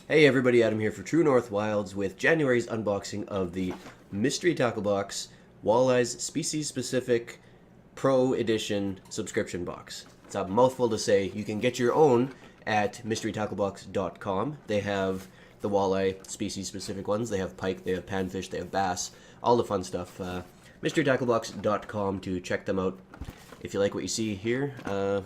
Hey everybody, Adam here for True North Wilds with January's unboxing of the Mystery Tackle Box Walleyes Species Specific Pro Edition subscription box. It's a mouthful to say. You can get your own at mysterytacklebox.com. They have the walleye species specific ones. They have pike, they have panfish, they have bass, all the fun stuff. mysterytacklebox.com to check them out. If you like what you see here,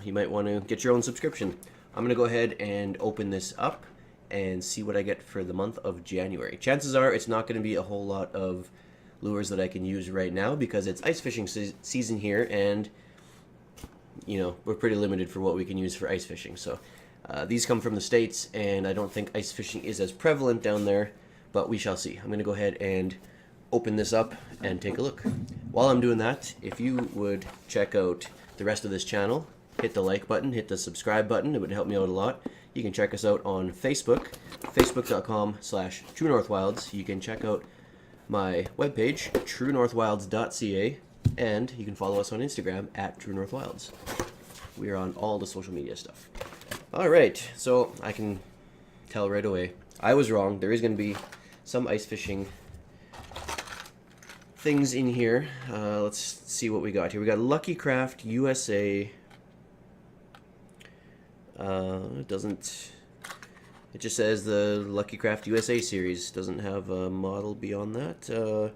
you might want to get your own subscription. I'm going to go ahead and open this up and see what I get for the month of January. Chances are it's not going to be a whole lot of lures that I can use right now because it's ice fishing season here, and you know, we're pretty limited for what we can use for ice fishing. So these come from the States, and I don't think ice fishing is as prevalent down there, but we shall see. I'm going to go ahead and open this up and take a look. While I'm doing that, if you would check out the rest of this channel, hit the like button, hit the subscribe button. It would help me out a lot. You can check us out on Facebook, facebook.com/TrueNorthWilds. You can check out my webpage, truenorthwilds.ca, and you can follow us on Instagram at TrueNorthWilds. We are on all the social media stuff. Alright, so I can tell right away, I was wrong. There is going to be some ice fishing things in here. Let's see what we got here. We got Lucky Craft USA. It just says the Lucky Craft USA series. Doesn't have a model beyond that.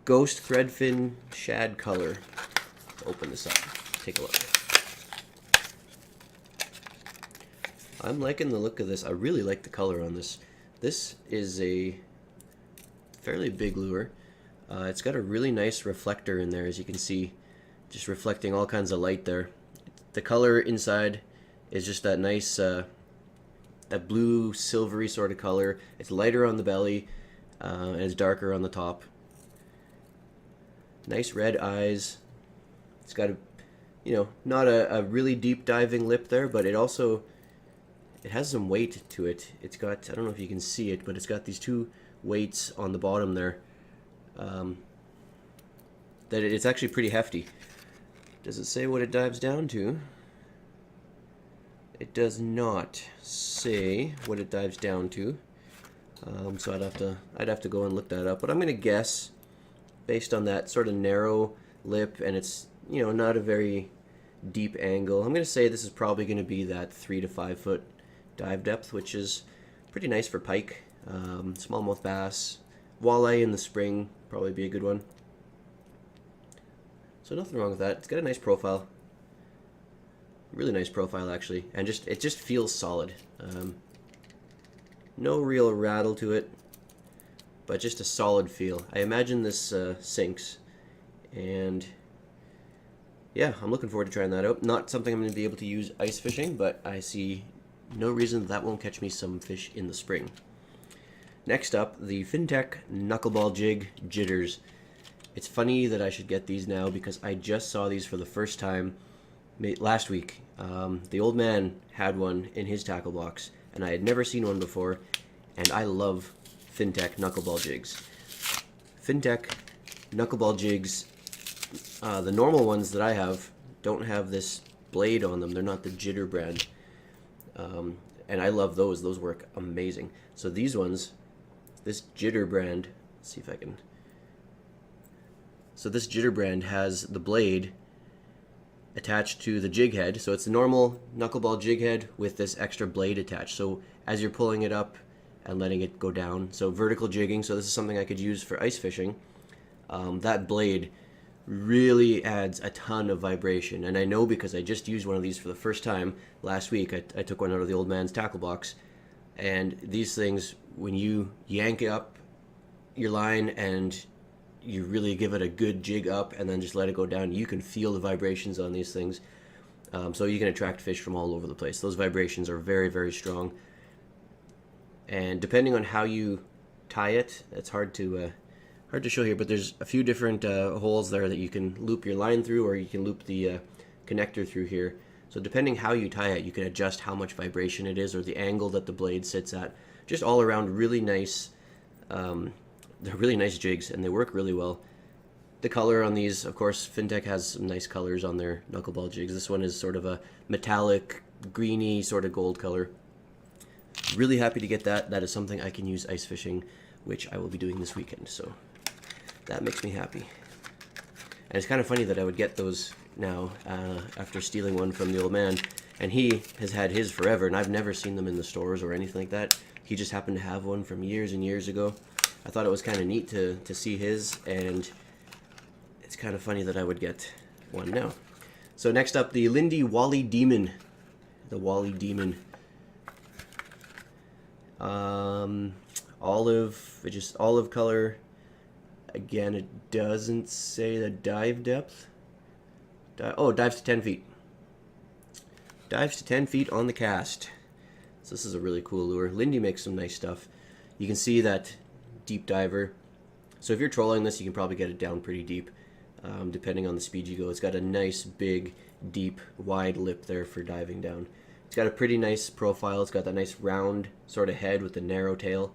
Ghost Threadfin Shad Color. Let's open this up. Take a look. I'm liking the look of this. I really like the color on this. This is a fairly big lure. It's got a really nice reflector in there, as you can see, just reflecting all kinds of light there. The color inside is just that nice, that blue silvery sort of color. It's lighter on the belly, and it's darker on the top. Nice red eyes. It's got a, you know, not a really deep diving lip there, but it also, it has some weight to it. It's got, I don't know if you can see it, but it's got these two weights on the bottom there. That it's actually pretty hefty. Does it say what it dives down to? It does not say what it dives down to. So I'd have to go and look that up. But I'm gonna guess, based on that sort of narrow lip, and it's, you know, not a very deep angle, I'm gonna say this is probably gonna be that 3 to 5 foot dive depth, which is pretty nice for pike, smallmouth bass, walleye in the spring, probably be a good one. So nothing wrong with that. It's got a nice profile. Really nice profile, actually, and it just feels solid. No real rattle to it, but just a solid feel. I imagine this sinks, and yeah, I'm looking forward to trying that out. Not something I'm going to be able to use ice fishing, but I see no reason that won't catch me some fish in the spring. Next up, the Fintech Knuckleball Jig Jitters. It's funny that I should get these now because I just saw these for the first time last week. The old man had one in his tackle box, and I had never seen one before, and I love Fintech Knuckleball Jigs. Fintech Knuckleball Jigs, the normal ones that I have, don't have this blade on them. They're not the Jitter brand, and I love those. Those work amazing. So these ones, this Jitter brand, let's see if I can... So this Jitter brand has the blade attached to the jig head. So it's the normal knuckleball jig head with this extra blade attached. So as you're pulling it up and letting it go down, so vertical jigging, so this is something I could use for ice fishing. That blade really adds a ton of vibration. And I know because I just used one of these for the first time last week. I took one out of the old man's tackle box. And these things, when you yank up your line and you really give it a good jig up and then just let it go down, you can feel the vibrations on these things. So you can attract fish from all over the place. Those vibrations are very, very strong. And depending on how you tie it, it's hard to show here, but there's a few different holes there that you can loop your line through, or you can loop the connector through here. So depending how you tie it, you can adjust how much vibration it is or the angle that the blade sits at. Just all around really nice. They're really nice jigs, and they work really well. The color on these, of course, Fintech has some nice colors on their knuckleball jigs. This one is sort of a metallic, greeny, sort of gold color. really happy to get that. That is something I can use ice fishing, which I will be doing this weekend. So that makes me happy. And it's kind of funny that I would get those now after stealing one from the old man. And he has had his forever, and I've never seen them in the stores or anything like that. He just happened to have one from years and years ago. I thought it was kind of neat to see his, and it's kind of funny that I would get one now. So next up, the Lindy Wally Demon. The Wally Demon. Olive, just olive color. Again, it doesn't say the dive depth. Dives to 10 feet. Dives to 10 feet on the cast. So this is a really cool lure. Lindy makes some nice stuff. You can see that deep diver. So if you're trolling this, you can probably get it down pretty deep, depending on the speed you go. It's got a nice, big, deep, wide lip there for diving down. It's got a pretty nice profile. It's got that nice round sort of head with the narrow tail.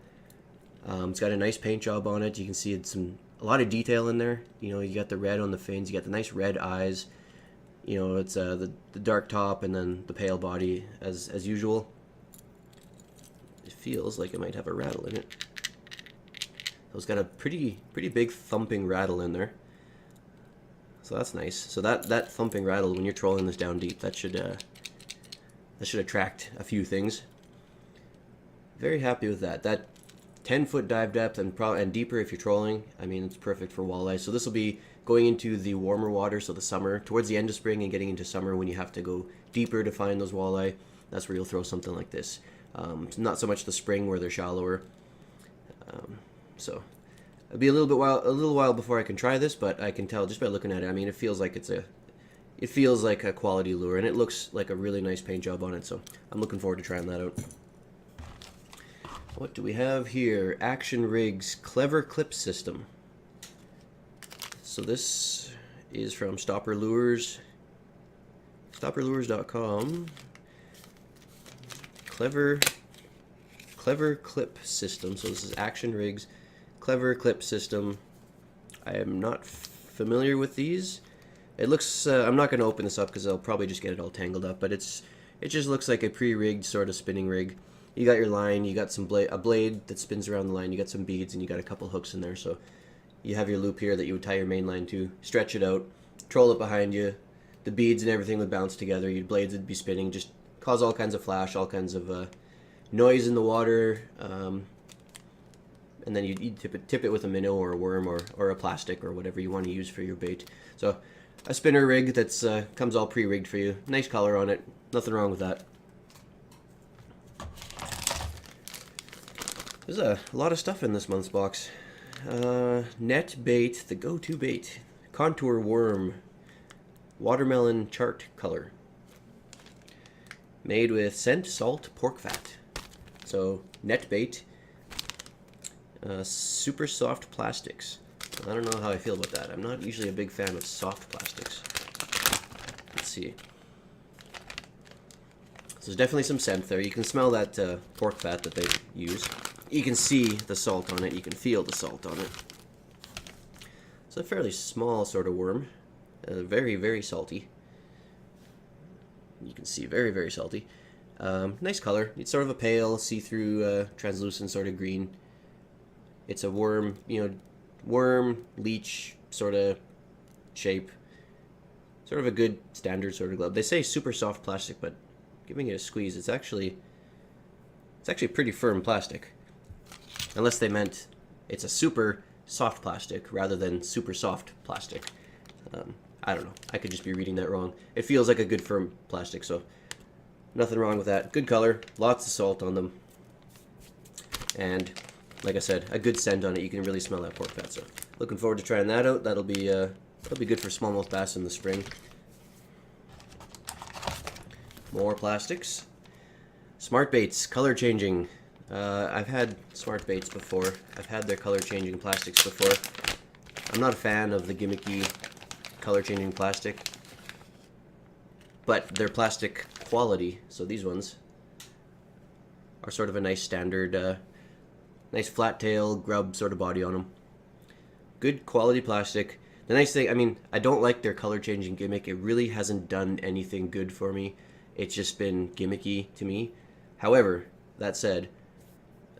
It's got a nice paint job on it. You can see it's a lot of detail in there. You know, you got the red on the fins. You got the nice red eyes. You know, it's the dark top and then the pale body as usual. It feels like it might have a rattle in it. So it's got a pretty big thumping rattle in there. So that's nice. So that thumping rattle, when you're trolling this down deep, that should attract a few things. Very happy with that. That 10-foot dive depth and deeper if you're trolling. I mean, it's perfect for walleye. So this will be going into the warmer water, so the summer, towards the end of spring and getting into summer when you have to go deeper to find those walleye. That's where you'll throw something like this. Not so much the spring where they're shallower. So it'll be a little while before I can try this, but I can tell just by looking at it. I mean, it feels like a quality lure, and it looks like a really nice paint job on it. So I'm looking forward to trying that out. What do we have here? Action Rigs Clever Clip System. So this is from Stopper Lures, stopperlures.com. Clever Clip System. So this is Action Rigs Clever Clip System. I am not familiar with these. It looks, I'm not going to open this up because I'll probably just get it all tangled up, but it just looks like a pre-rigged sort of spinning rig. You got your line, you got a blade that spins around the line, you got some beads, and you got a couple hooks in there. So you have your loop here that you would tie your main line to, stretch it out, troll it behind you. The beads and everything would bounce together. Your blades would be spinning, just cause all kinds of flash, all kinds of noise in the water. And then you'd tip it with a minnow or a worm or a plastic or whatever you want to use for your bait. So a spinner rig that's comes all pre-rigged for you. Nice color on it. Nothing wrong with that. There's a lot of stuff in this month's box. Net bait, the go-to bait. Contour worm. Watermelon chart color. Made with scent, salt, pork fat. So net bait. Super soft plastics. I don't know how I feel about that. I'm not usually a big fan of soft plastics. Let's see. So there's definitely some scent there. You can smell that pork fat that they use. You can see the salt on it. You can feel the salt on it. It's a fairly small sort of worm. Very, very salty. You can see very, very salty. Nice color. It's sort of a pale, see-through, translucent sort of green. It's a worm, worm, leech sort of shape. Sort of a good standard sort of glove. They say super soft plastic, but giving it a squeeze, it's actually pretty firm plastic. Unless they meant it's a super soft plastic rather than super soft plastic. I don't know. I could just be reading that wrong. It feels like a good firm plastic, so nothing wrong with that. Good color, lots of salt on them. And like I said, a good scent on it. You can really smell that pork fat. So looking forward to trying that out. That'll be good for smallmouth bass in the spring. More plastics. Smart baits, color changing. I've had smart baits before. I've had their color changing plastics before. I'm not a fan of the gimmicky color changing plastic, but they're plastic quality. So these ones are sort of a nice standard, nice flat tail grub sort of body on them. Good quality plastic. The nice thing, I mean, I don't like their color changing gimmick. It really hasn't done anything good for me. It's just been gimmicky to me. However, that said,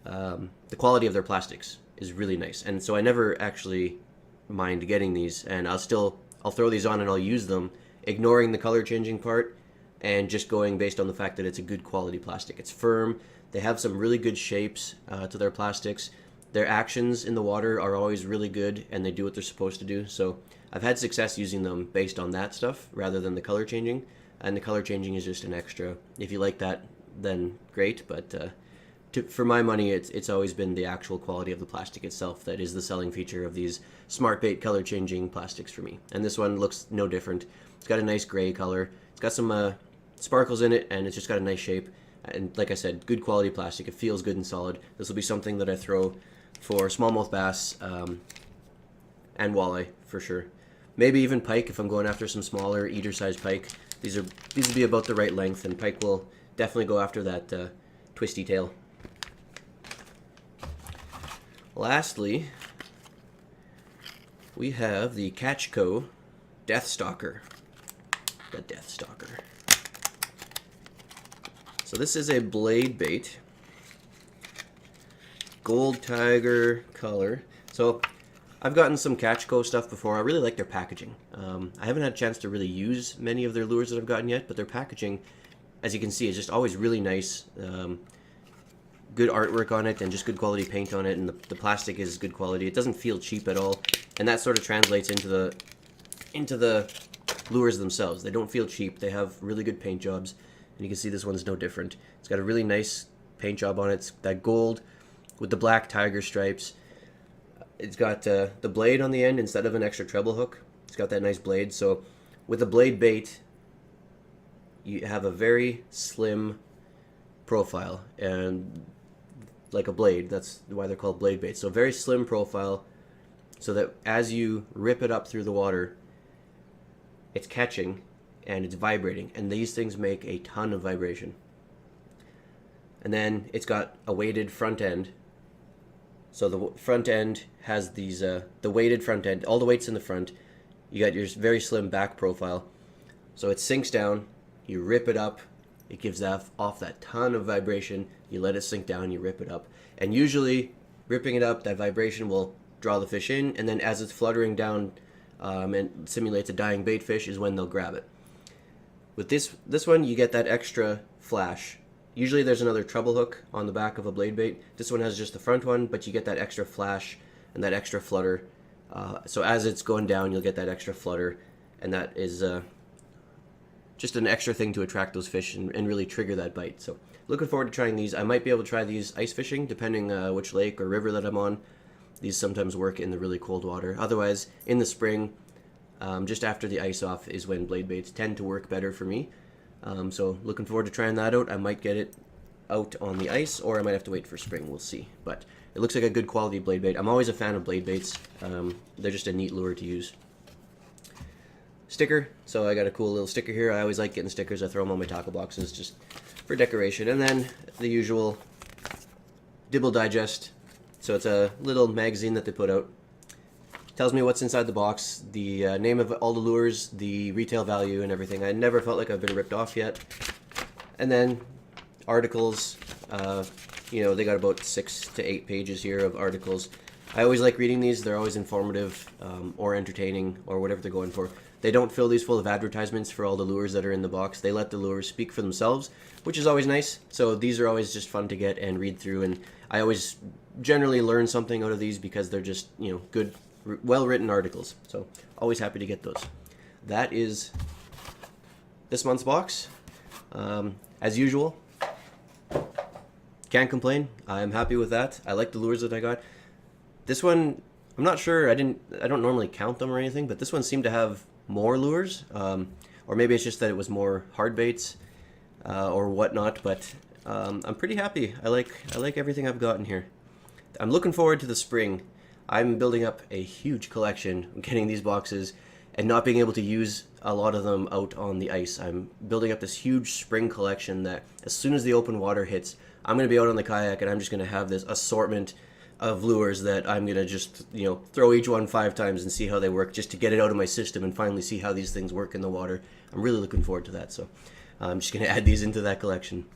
the quality of their plastics is really nice, and so I never actually mind getting these, and I'll throw these on and I'll use them, ignoring the color changing part, and just going based on the fact that it's a good quality plastic. It's firm. They have some really good shapes to their plastics. Their actions in the water are always really good, and they do what they're supposed to do. So I've had success using them based on that stuff rather than the color changing, and the color changing is just an extra. If you like that, then great, but for my money, it's always been the actual quality of the plastic itself that is the selling feature of these smart bait color changing plastics for me. And this one looks no different. It's got a nice gray color. It's got some sparkles in it, and it's just got a nice shape. And like I said, good quality plastic. It feels good and solid. This will be something that I throw for smallmouth bass and walleye for sure. Maybe even pike if I'm going after some smaller eater-sized pike. These would be about the right length, and pike will definitely go after that twisty tail. Lastly, we have the Catchco Death Stalker. The Death Stalker. So this is a blade bait. Gold tiger color. So I've gotten some Catchco stuff before. I really like their packaging. I haven't had a chance to really use many of their lures that I've gotten yet, but their packaging, as you can see, is just always really nice. Good artwork on it, and just good quality paint on it, and the plastic is good quality. It doesn't feel cheap at all, and that sort of translates into the lures themselves. They don't feel cheap. They have really good paint jobs, and you can see this one's no different. It's got a really nice paint job on it. It's that gold with the black tiger stripes. It's got the blade on the end instead of an extra treble hook. It's got that nice blade. So with a blade bait, you have a very slim profile, and like a blade, that's why they're called blade baits. So very slim profile, so that as you rip it up through the water, it's catching and it's vibrating, and these things make a ton of vibration. And then it's got a weighted front end. So the front end has these the weighted front end, all the weight's in the front. You got your very slim back profile, so it sinks down, you rip it up, it gives off that ton of vibration. You let it sink down, you rip it up. And usually, ripping it up, that vibration will draw the fish in, and then as it's fluttering down and simulates a dying bait fish is when they'll grab it. With this one, you get that extra flash. Usually there's another treble hook on the back of a blade bait. This one has just the front one, but you get that extra flash and that extra flutter. So as it's going down, you'll get that extra flutter, and that is just an extra thing to attract those fish and really trigger that bite. So looking forward to trying these. I might be able to try these ice fishing depending which lake or river that I'm on. These sometimes work in the really cold water. Otherwise, in the spring, just after the ice off is when blade baits tend to work better for me. So looking forward to trying that out. I might get it out on the ice, or I might have to wait for spring. We'll see. But it looks like a good quality blade bait. I'm always a fan of blade baits. They're just a neat lure to use. Sticker. So I got a cool little sticker here. I always like getting stickers. I throw them on my tackle boxes just for decoration. And then the usual Dibble Digest. So it's a little magazine that they put out. Tells me what's inside the box, the name of all the lures, the retail value, and everything. I never felt like I've been ripped off yet. And then articles. They got about 6 to 8 pages here of articles. I always like reading these. They're always informative or entertaining or whatever they're going for. They don't fill these full of advertisements for all the lures that are in the box. They let the lures speak for themselves, which is always nice. So these are always just fun to get and read through, and I always generally learn something out of these because they're just, good, well-written articles. So always happy to get those. That is this month's box. As usual, can't complain. I'm happy with that. I like the lures that I got. This one, I'm not sure. I don't normally count them or anything, but this one seemed to have more lures, or maybe it's just that it was more hard baits or whatnot. But I'm pretty happy. I like everything I've gotten here. I'm looking forward to the spring. I'm building up a huge collection. I'm getting these boxes and not being able to use a lot of them out on the ice. I'm building up this huge spring collection that as soon as the open water hits, I'm going to be out on the kayak and I'm just going to have this assortment of lures that I'm going to just, throw each one 5 times and see how they work, just to get it out of my system and finally see how these things work in the water. I'm really looking forward to that. So I'm just going to add these into that collection.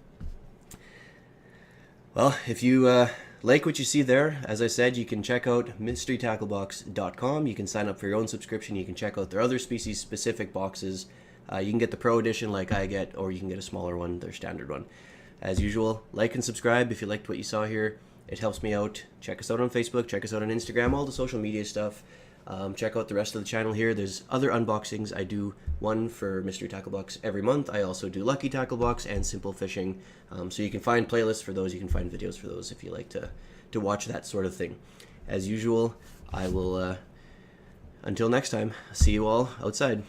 Well, if you like what you see there, as I said, you can check out mysterytacklebox.com. You can sign up for your own subscription. You can check out their other species-specific boxes. You can get the Pro Edition like I get, or you can get a smaller one, their standard one. As usual, like and subscribe if you liked what you saw here. It helps me out. Check us out on Facebook. Check us out on Instagram, all the social media stuff. Check out the rest of the channel here. There's other unboxings. I do one for Mystery Tackle Box every month. I also do Lucky Tackle Box and Simple Fishing. So you can find playlists for those. You can find videos for those if you like to watch that sort of thing. As usual, I will, until next time, see you all outside.